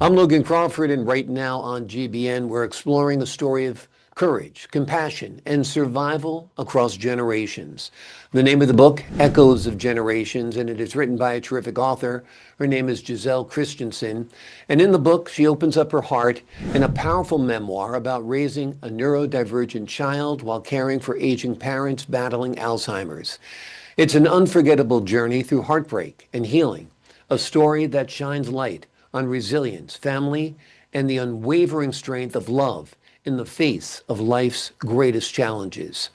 I'm Logan Crawford, and right now on GBN, we're exploring the story of courage, compassion, and survival across generations. The name of the book, Echoes of Generations, and it is written by a terrific author. Her name is Jesselle Christenson. And in the book, she opens up her heart in a powerful memoir about raising a neurodivergent child while caring for aging parents battling Alzheimer's. It's an unforgettable journey through heartbreak and healing, a story that shines light on resilience, family, and the unwavering strength of love in the face of life's greatest challenges.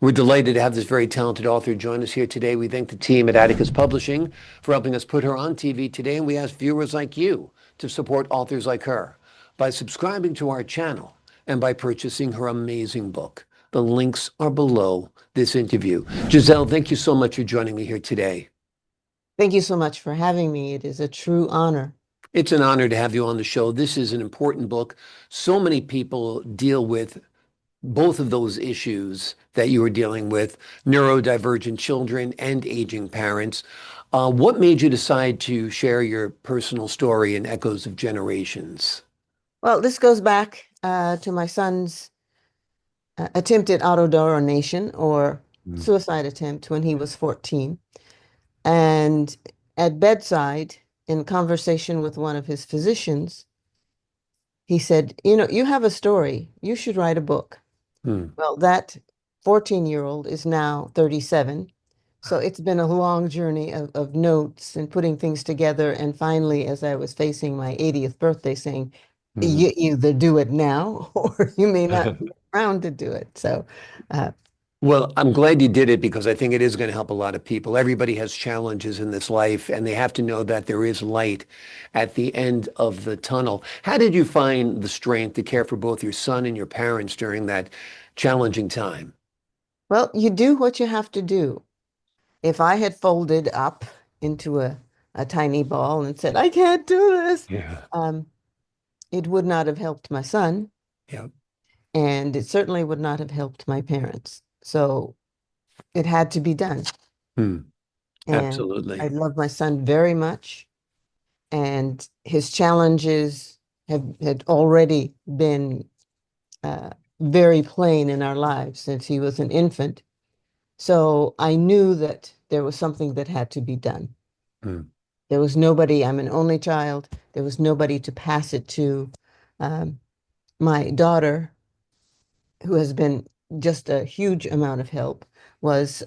We're delighted to have this very talented author join us here today. We thank the team at Atticus Publishing for helping us put her on TV today, and we ask viewers like you to support authors like her by subscribing to our channel and by purchasing her amazing book. The links are below this interview. Jesselle, thank you so much for joining me here today. Thank you so much for having me. It is a true honor. It's an honor to have you on the show. This is an important book. So many people deal with both of those issues that you were dealing with, neurodivergent children and aging parents. What made you decide to share your personal story in Echoes of Generations? Well, this goes back to my son's attempted autodoronation or Mm. suicide attempt when he was 14. And at bedside, in conversation with one of his physicians, he said, you have a story. You should write a book. Hmm. Well, that 14-year-old is now 37. So it's been a long journey of notes and putting things together. And finally, as I was facing my 80th birthday, saying, Mhm. you either do it now or you may not be around to do it. So, uh, Well, I'm glad you did it because I think it is going to help a lot of people. Everybody has challenges in this life, and they have to know that there is light at the end of the tunnel. How did you find the strength to care for both your son and your parents during that challenging time? well, you do what you have to do. If I had folded up into a tiny ball and said, I can't do this, Yeah. um, it would not have helped my son, Yeah. and it certainly would not have helped my parents. So it had to be done. Hmm. And I Absolutely. love my son very much, and his challenges have had already been uh, very plain in our lives since he was an infant. So I knew that there was something that had to be done. Hmm. There was nobody, I'm an only child. There was nobody to pass it to. Um, my daughter, who has been just a huge amount of help, was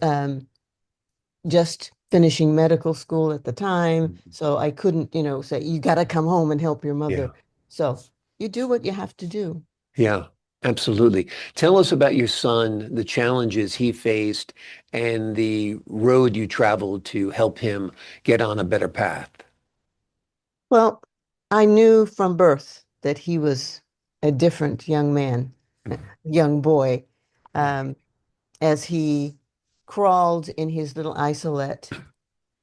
just finishing medical school at the time. So I couldn't, say, you got to come home and help your Yeah. mother. So you do what you have to do. Yeah. Absolutely. Tell us about your son, the challenges he faced, and the road you traveled to help him get on a better path. Well, I knew from birth that he was a different young man, young boy, um, as he crawled in his little isolette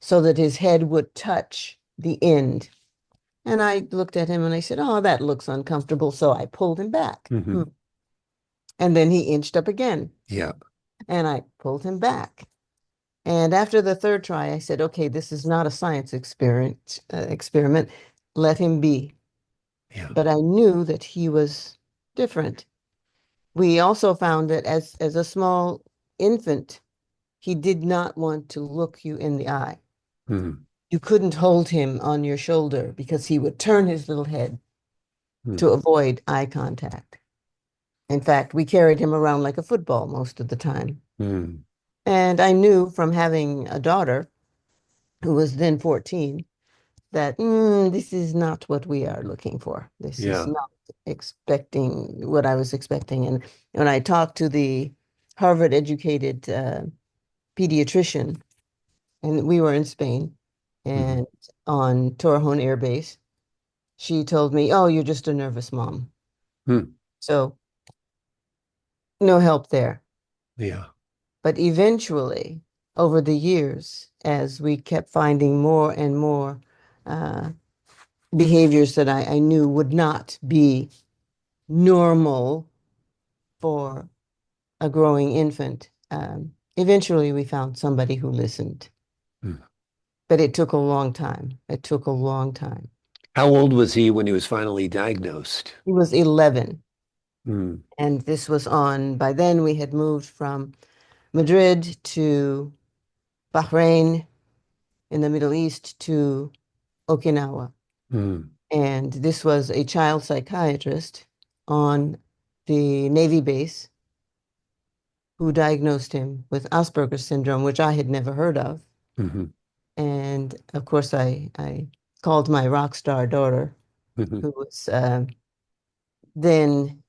so that his head would touch the end. And I looked at him and I said, oh, that looks uncomfortable. So I pulled him back. Hmm. And then he inched up again Yeah. and I pulled him back. And after the third try, I said, okay, this is not a science experiment. Let him be. Yeah. But I knew that he was different. We also found that as a small infant, he did not want to look you in the eye. Hmm. You couldn't hold him on your shoulder because he would turn his little head Hmm. to avoid eye contact. In fact, we carried him around like a football most of the time. Hmm. And I knew from having a daughter who was then 14 that this is not what we are looking for. This is Yeah. not expecting what I was expecting. And when I talked to the Harvard educated pediatrician, and we were in Spain Hmm. and on Torrejon Air Base, she told me, oh, you're just a nervous mom. Hmm. So no help there. Yeah. But eventually, over the years, as we kept finding more and more uh, behaviors that I knew would not be normal for a growing infant, eventually we found somebody who listened. Hmm. But it took a long time. It took a long time. How old was he when he was finally diagnosed? He was 11. Hmm. And this was by then we had moved from Madrid to Bahrain in the Middle East to Okinawa. Hmm. And this was a child psychiatrist on the Navy base who diagnosed him with Asperger's syndrome, which I had never heard of. Hmm. And of course, I called my rock star daughter, Hmm. who was then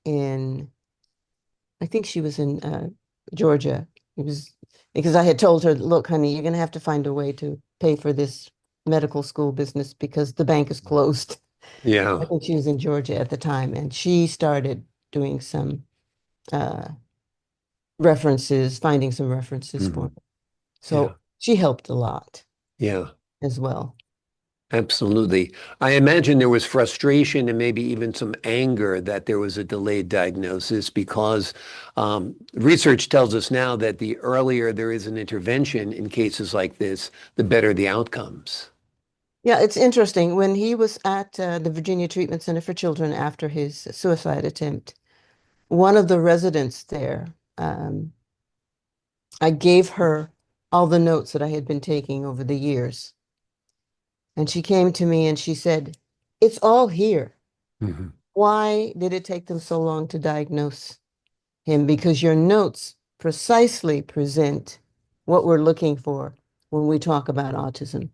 I think she was in Georgia. It was because I had told her, look, honey, you're going to have to find a way to pay for this medical school business because the bank is closed. I Yeah. think she was in Georgia at the time, and she started doing some uh, finding some references for Hmm. me. Yeah. So she helped a lot Yeah. as well. Absolutely. I imagine there was frustration and maybe even some anger that there was a delayed diagnosis because research tells us now that the earlier there is an intervention in cases like this, the better the outcomes. Yeah, it's interesting. When he was at the Virginia Treatment Center for Children after his suicide attempt, one of the residents there, I gave her all the notes that I had been taking over the years. And she came to me and she said, it's all here. Hmm. Why did it take them so long to diagnose him? Because your notes precisely present what we're looking for when we talk about autism.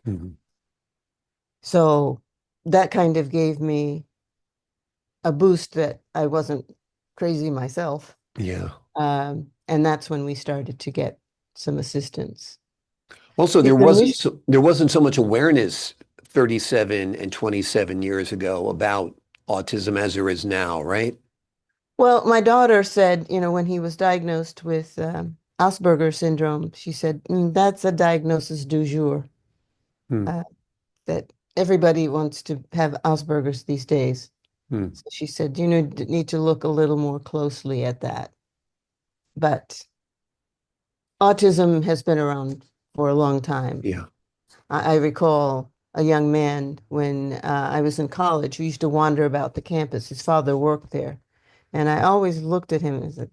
Hmm. So that kind of gave me a boost that I wasn't crazy myself. Yeah. And that's when we started to get some assistance. Also, His initial, there wasn't so much awareness 37 and 27 years ago about autism as there is now, right? well, my daughter said, when he was diagnosed with Asperger's syndrome, she said, that's a diagnosis du jour, Hmm. uh, that everybody wants to have Asperger's these days. Hmm. So she said, need to look a little more closely at that. But autism has been around for a long time. Yeah. I recall a young man when I was in college who used to wander about the campus. His father worked there. And I always looked at him and said,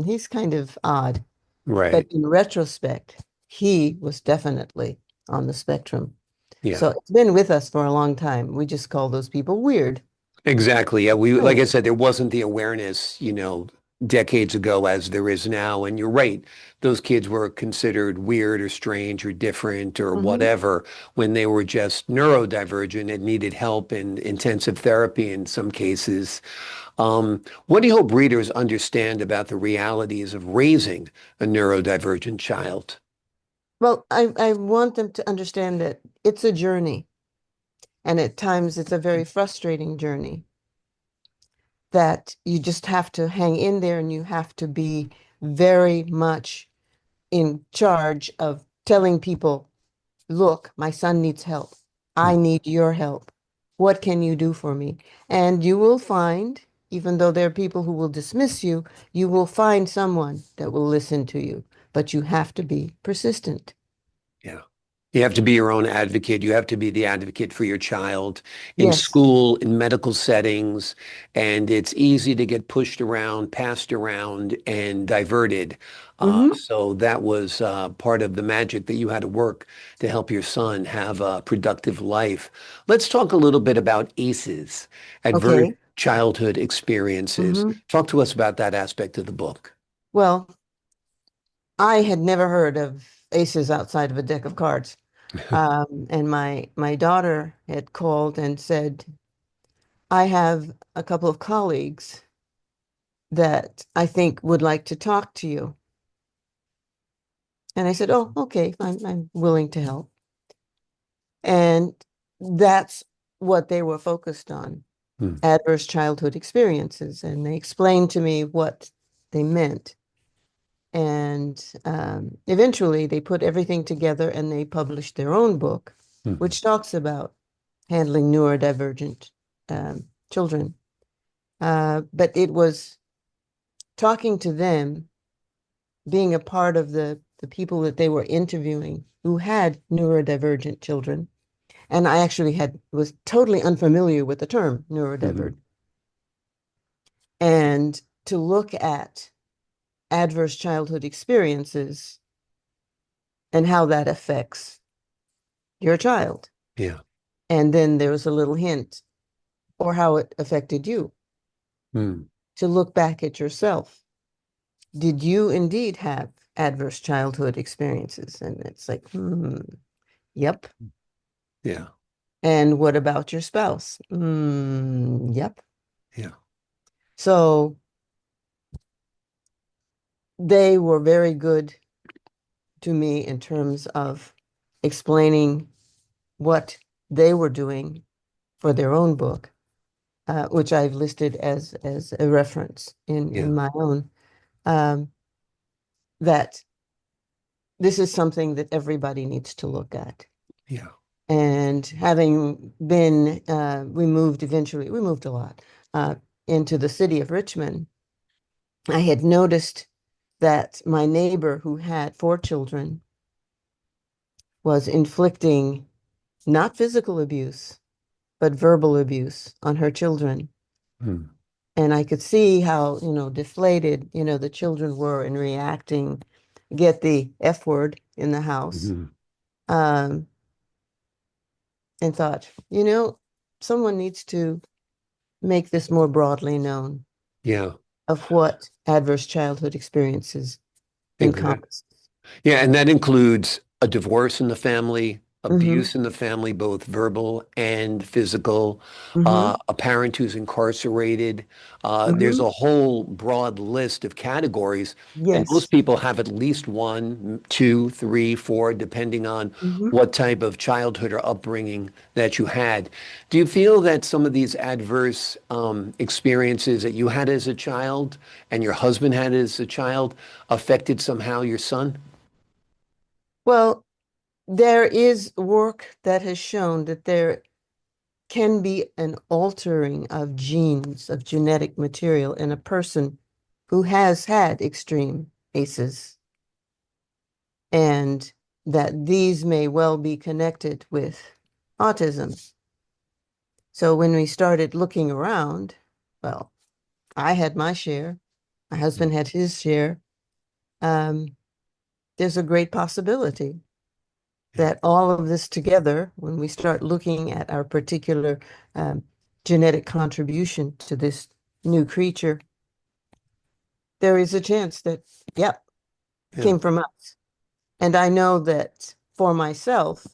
he's kind of odd. But Right. in retrospect, he was definitely on the spectrum. So Yeah. it's been with us for a long time. We just call those people weird. Exactly. Yeah, like Right. I said, there wasn't the awareness, decades ago as there is now. And you're right, those kids were considered weird or strange or different or Hmm. whatever when they were just neurodivergent and needed help and intensive therapy in some cases. What do you hope readers understand about the realities of raising a neurodivergent child? Well, I want them to understand that it's a journey, and at times it's a very frustrating journey that you just have to hang in there and you have to be very much in charge of telling people, look, my son needs help. I Hmm. need your help. What can you do for me? And you will find, even though there are people who will dismiss you, you will find someone that will listen to you, but you have to be persistent. Yeah. You have to be your own advocate. You have to be the advocate for your child in Yes. school, in medical settings. And it's easy to get pushed around, passed around, and diverted. Hmm. So that was part of the magic that you had to work to help your son have a productive life. Let's talk a little bit about ACEs, adverse Okay. childhood experiences. Hmm. Talk to us about that aspect of the book. Well, I had never heard of aces outside of a deck of cards. And my daughter had called and said, I have a couple of colleagues that I think would like to talk to you. And I said, oh, okay, I'm willing to help. And that's what they were focused on, Hmm. adverse childhood experiences. And they explained to me what they meant. And eventually they put everything together and they published their own book, Hmm. which talks about handling neurodivergent children. But it was talking to them, being a part of the people that they were interviewing who had neurodivergent children, And I actually was totally unfamiliar with the term Hmm. neurodivergent. And to look at adverse childhood experiences and how that affects your child. Yeah. And then there was a little hint or how it affected you, Mm. to look back at yourself. Did you indeed have adverse childhood experiences? And it's like, yep. Yeah. And what about your spouse? Yep. Yeah. So they were very good to me in terms of explaining what they were doing for their own book, which I've listed as a reference in Yeah. my own, that this is something that everybody needs to look at. Yeah. And having been, we moved a lot into the city of Richmond. I had noticed that my neighbor who had 4 children was inflicting not physical abuse, but verbal abuse on her children. Mm. And I could see how, deflated, the children were in reacting, get the F word in the house, Hmm. um, and thought, someone needs to make this more broadly known Yeah. of what adverse childhood experiences Exactly. encompass. Yeah, and that includes a divorce in the family, Mm-hmm. abuse in the family, both verbal and physical, Mm-hmm. a parent who's incarcerated. There's Mm-hmm. a whole broad list of categories, and most Yes. people have at least one, two, three, four, depending on Mm-hmm. what type of childhood or upbringing that you had. Do you feel that some of these adverse experiences that you had as a child and your husband had as a child affected somehow your son? Well, there is work that has shown that there can be an altering of genes, of genetic material in a person who has had extreme ACEs, and that these may well be connected with autism. So when we started looking around, well, I had my share, my husband had his share. Um, there's a great possibility Yeah. that all of this together, when we start looking at our particular um, genetic contribution to this new creature, there is a chance that, yep, Yeah. came from us. And I know that for myself,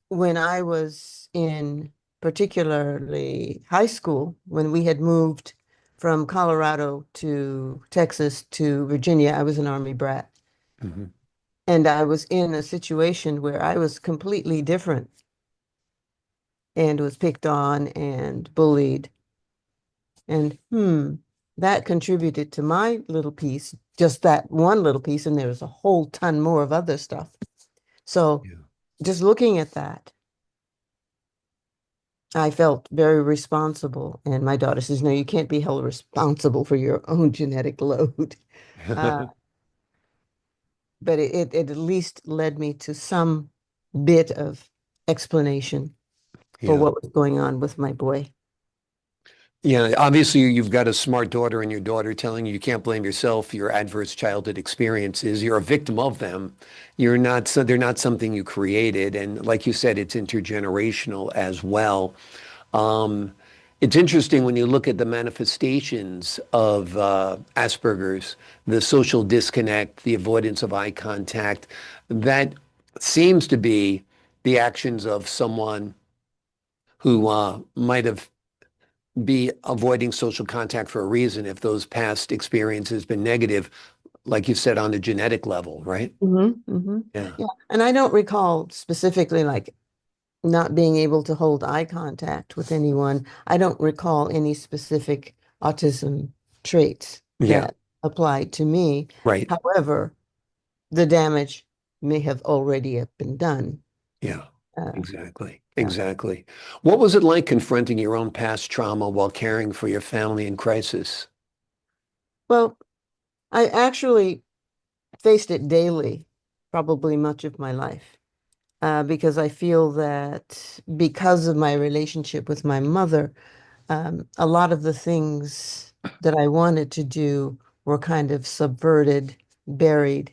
when I was in particularly high school, when we had moved from Colorado to Texas to Virginia, I was an Army brat. Hmm. And I was in a situation where I was completely different and was picked on and bullied. And that contributed to my little piece, just that one little piece, and there's a whole ton more of other stuff. So Yeah. just looking at that, I felt very responsible. And my daughter says, no, you can't be held responsible for your own genetic load. Uh, but it at least led me to some bit of explanation for Yeah. what was going on with my boy. Yeah. Obviously, you've got a smart daughter, and your daughter telling you can't blame yourself for your adverse childhood experiences. You're a victim of them. You're not, so they're not something you created. And like you said, it's intergenerational as well. Um, it's interesting when you look at the manifestations of Asperger's, the social disconnect, the avoidance of eye contact, that seems to be the actions of someone who might have be avoiding social contact for a reason if those past experiences been negative, like you said, on the genetic level, right? Yeah. Yeah. And I don't recall specifically like not being able to hold eye contact with anyone. I don't recall any specific autism traits Yeah. that applied to me. Right. However, the damage may have already have been done. Yeah. Uh, Exactly. yeah. Exactly. What was it like confronting your own past trauma while caring for your family in crisis? Well, I actually faced it daily, probably much of my life. because I feel that because of my relationship with my mother, a lot of the things that I wanted to do were kind of subverted, buried,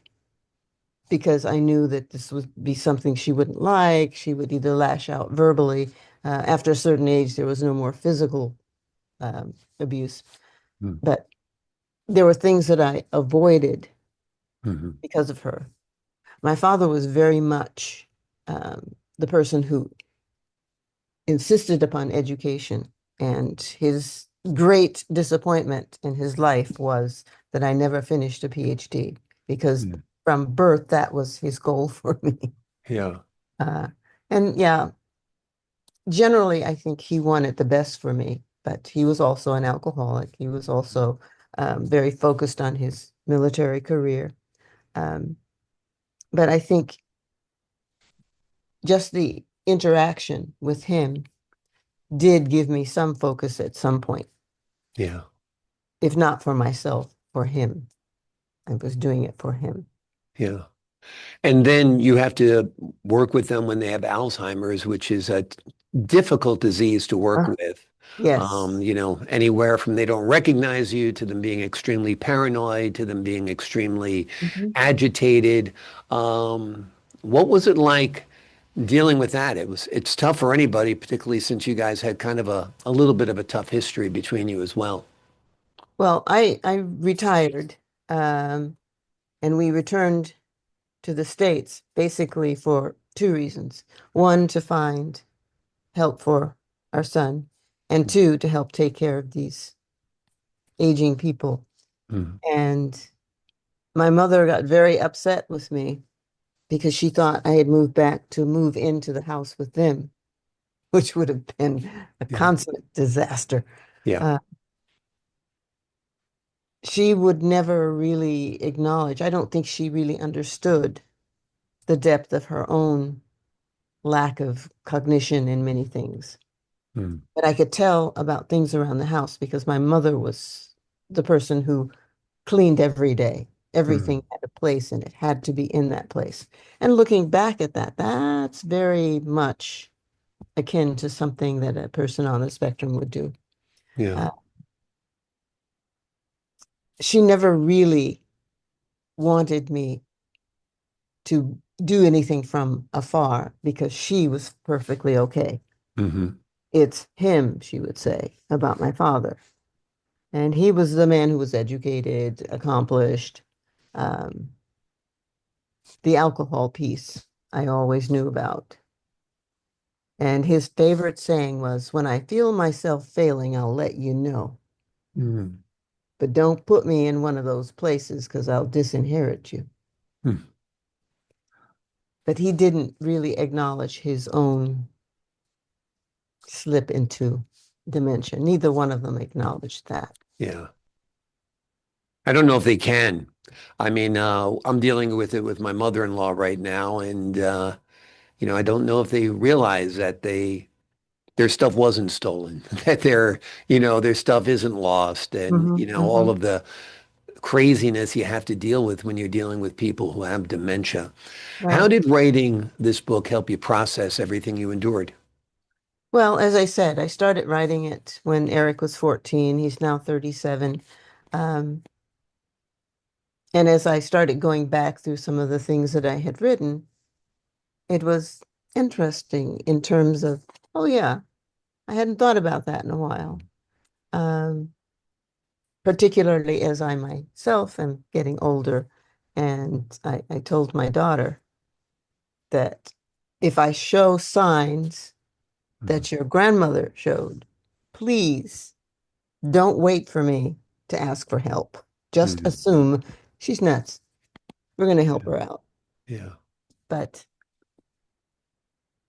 because I knew that this would be something she wouldn't like. She would either lash out verbally. After a certain age, there was no more physical abuse, Mm. but there were things that I avoided Mhm. because of her. My father was very much the person who insisted upon education, and his great disappointment in his life was that I never finished a PhD because Mm. from birth that was his goal for me. Yeah. Uh, and yeah, generally I think he wanted the best for me, but he was also an alcoholic. He was also very focused on his military career. Um, but I think just the interaction with him did give me some focus at some point, Yeah. if not for myself, for him. I was doing it for him. Yeah. And then you have to work with them when they have Alzheimer's, which is a difficult disease to work Uh, with. yes. Anywhere from they don't recognize you to them being extremely paranoid to them being extremely Mhm. agitated. What was it like dealing with that? It's tough for anybody, particularly since you guys had kind of a little bit of a tough history between you as well. Well, I retired, um, and we returned to the States basically for two reasons. One, to find help for our son, and two, to help take care of these aging people. Mm. And my mother got very upset with me because she thought I had moved back to move into the house with them, which would have been a Yeah. consummate disaster. Yeah. Uh, she would never really acknowledge, I don't think she really understood the depth of her own lack of cognition in many things. Mm. But I could tell about things around the house because my mother was the person who cleaned every day. Mm. Everything had a place and it had to be in that place. And looking back at that, that's very much akin to something that a person on the spectrum would do. Yeah. Uh, she never really wanted me to do anything from afar because she was perfectly okay. Hmm. It's him, she would say, about my father. And he was the man who was educated, accomplished. Um, the alcohol piece I always knew about. And his favorite saying was, when I feel myself failing, I'll let you know. Mm. But don't put me in one of those places because I'll disinherit you. Mm. But he didn't really acknowledge his own slip into dementia. Neither one of them acknowledged that. Yeah. I don't know if they can. I mean, I'm dealing with it with my mother-in-law right now, and I don't know if they realize that their stuff wasn't stolen, that their stuff isn't lost, and Hmm, all hmm. of the craziness you have to deal with when you're dealing with people who have dementia. How Right. did writing this book help you process everything you endured? Well, as I said, I started writing it when Eric was 14. He's now 37. Um, and as I started going back through some of the things that I had written, it was interesting in terms of, oh yeah, I hadn't thought about that in a while. Um, Particularly as I myself am getting older. And I told my daughter that if I show signs that your grandmother showed, please don't wait for me to ask for help. Just Mm-hmm. assume she's nuts. We're going to help Yeah. her out. Yeah. But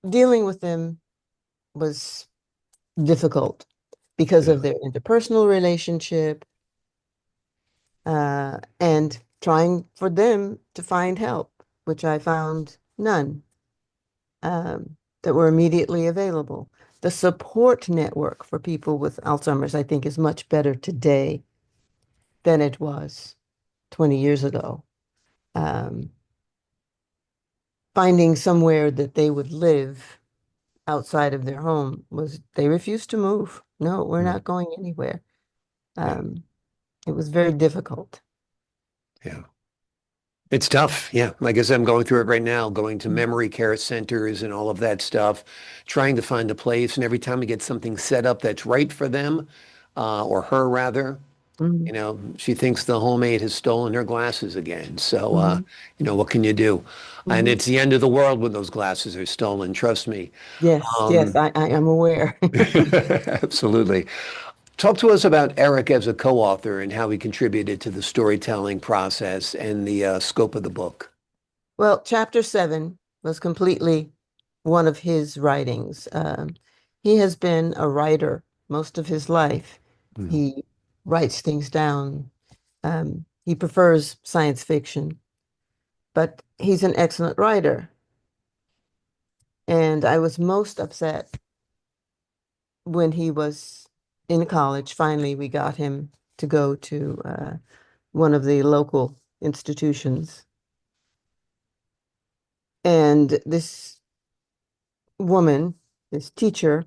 dealing with them was difficult because Yeah. of their interpersonal relationship, and trying for them to find help, which I found none that were immediately available. The support network for people with Alzheimer's, I think, is much better today than it was 20 years ago. Um, finding somewhere that they would live outside of their home was they refused to move. No, we're Mm. not going anywhere. Yeah. Um, it was very difficult. Yeah. It's tough. Yeah. Like I said, I'm going through it right now, going to Mm. memory care centers and all of that stuff, trying to find a place. And every time we get something set up that's right for them, or her rather, Mhm. she thinks the homemade has stolen her glasses again. So, Mhm. what can you do? And Mhm. it's the end of the world when those glasses are stolen. Trust me. Yes, yes, Um, I am aware. absolutely. Talk to us about Eric as a co-author and how he contributed to the storytelling process and the scope of the book. Well, chapter 7 was completely one of his writings. He has been a writer most of his life. Mm, He writes things down. He prefers science fiction, but he's an excellent writer. And I was most upset when he was in college. Finally, we got him to go to one of the local institutions. And this woman, this teacher,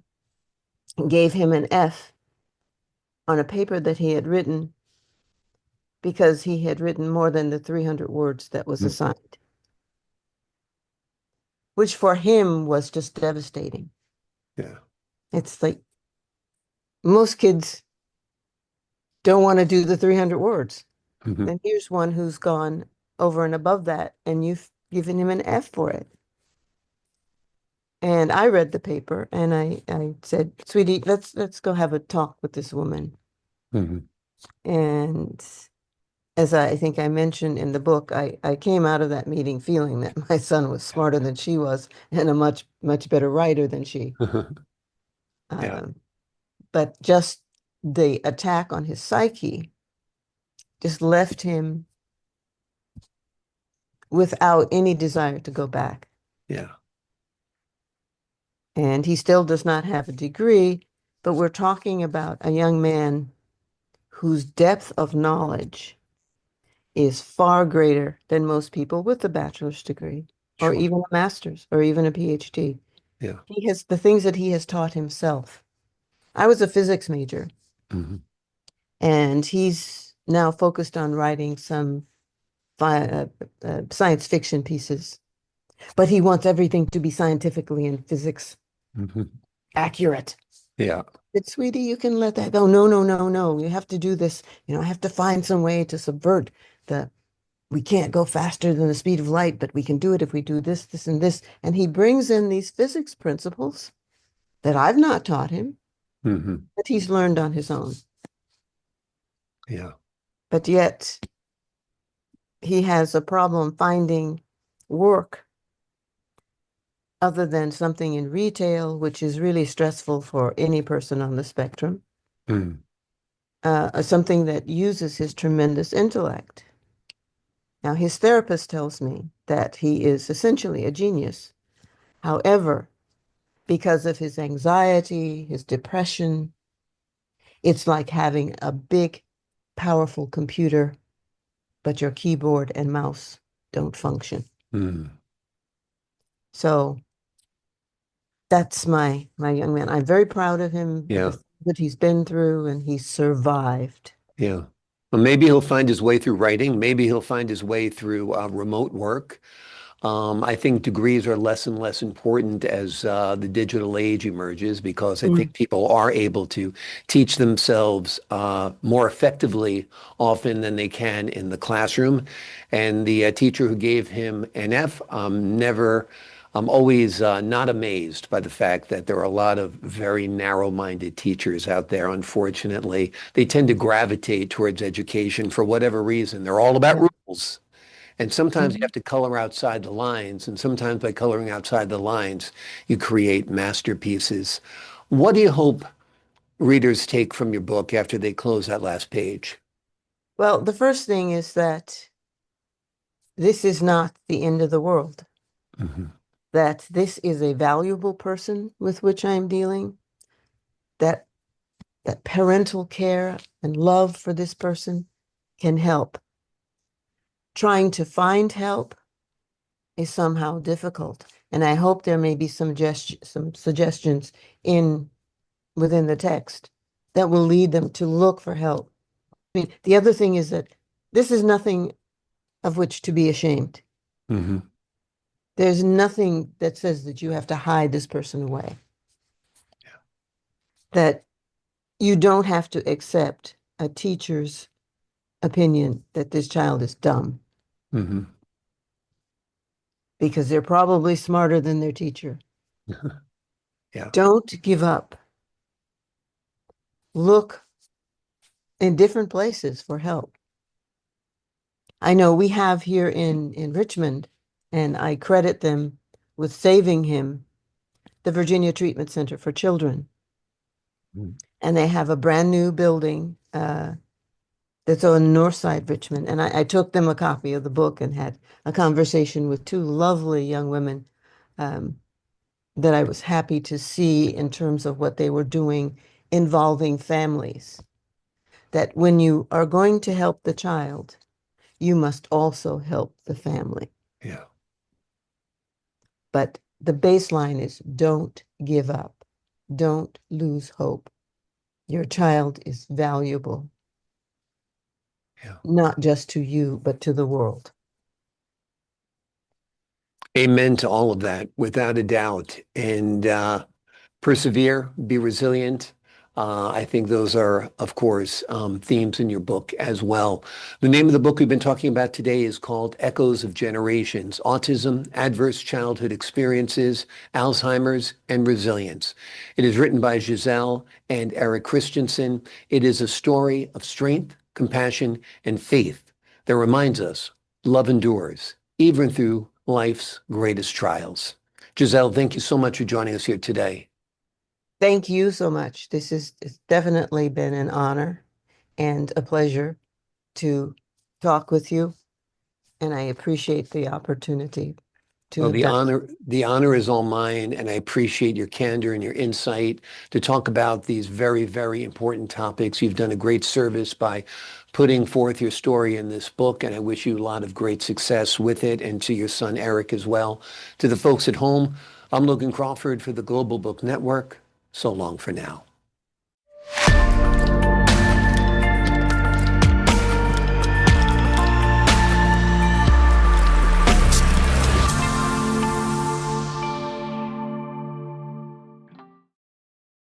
gave him an F on a paper that he had written because he had written more than the 300 words that was mm, assigned, which for him was just devastating. yeah. It's like most kids don't want to do the 300 words. Mhm. And here's one who's gone over and above that, and you've given him an F for it. And I read the paper and I said, sweetie, let's go have a talk with this woman. Mhm. And as I think I mentioned in the book, I came out of that meeting feeling that my son was smarter than she was and a much, much better writer than she. Yeah. Um, but just the attack on his psyche just left him without any desire to go back. Yeah. And he still does not have a degree, but we're talking about a young man whose depth of knowledge is far greater than most people with a bachelor's degree or Sure. even a master's or even a PhD. Yeah. He has the things that he has taught himself. I was a physics major, Mhm. and he's now focused on writing some science fiction pieces, but he wants everything to be scientifically and physics Mhm. accurate. Yeah. But sweetie, you can let that go. No, no, no, no. You have to do this. I have to find some way to subvert the, we can't go faster than the speed of light, but we can do it if we do this, this, and this. And he brings in these physics principles that I've not taught him, Mhm. that he's learned on his own. Yeah. But yet he has a problem finding work other than something in retail, which is really stressful for any person on the spectrum, Mm. something that uses his tremendous intellect. Now, his therapist tells me that he is essentially a genius. However, because of his anxiety, his depression, it's like having a big, powerful computer, but your keyboard and mouse don't function. Mm. So that's my young man. I'm very proud of him, the Yeah. things that he's been through, and he's survived. Yeah. Well, maybe he'll find his way through writing. Maybe he'll find his way through remote work. I think degrees are less and less important as the digital age emerges because I think Mm. people are able to teach themselves more effectively often than they can in the classroom. And the teacher who gave him an F, I'm always not amazed by the fact that there are a lot of very narrow-minded teachers out there, unfortunately. They tend to gravitate towards education for whatever reason. They're all about Yeah. rules. And sometimes you Mhm. have to color outside the lines, and sometimes by coloring outside the lines, you create masterpieces. What do you hope readers take from your book after they close that last page? Well, the first thing is that this is not the end of the world, Mhm. that this is a valuable person with which I'm dealing, that parental care and love for this person can help. Trying to find help is somehow difficult. And I hope there may be some suggestions in within the text that will lead them to look for help. I mean, the other thing is that this is nothing of which to be ashamed. Hmm. There's nothing that says that you have to hide this person away. That you don't have to accept a teacher's opinion that this child is dumb Hmm. because they're probably smarter than their teacher. Yeah. Don't give up. Look in different places for help. I know we have here in Richmond, and I credit them with saving him, the Virginia Treatment Center for Children. Mhm. And they have a brand new building that's on North Side Richmond. And I took them a copy of the book and had a conversation with two lovely young women um, that I was happy to see in terms of what they were doing involving families. That when you are going to help the child, you must also help the family. Yeah. But the baseline is don't give up. Don't lose hope. Your child is valuable, Yeah. not just to you, but to the world. Amen to all of that, without a doubt. And persevere, be resilient. I think those are, of course, themes in your book as well. The name of the book we've been talking about today is called Echoes of Generations: Autism, Adverse Childhood Experiences, Alzheimer's, and Resilience. It is written by Jesselle and Eric Christensen. It is a story of strength, compassion, and faith that reminds us love endures, even through life's greatest trials. Jesselle, thank you so much for joining us here today. Thank you so much. This is it's definitely been an honor and a pleasure to talk with you, and I appreciate the opportunity to Well, have done. the honor is all mine, and I appreciate your candor and your insight to talk about these very, very important topics. You've done a great service by putting forth your story in this book, and I wish you a lot of great success with it, and to your son Eric as well. To the folks at home, I'm Logan Crawford for the Global Book Network. So long for now.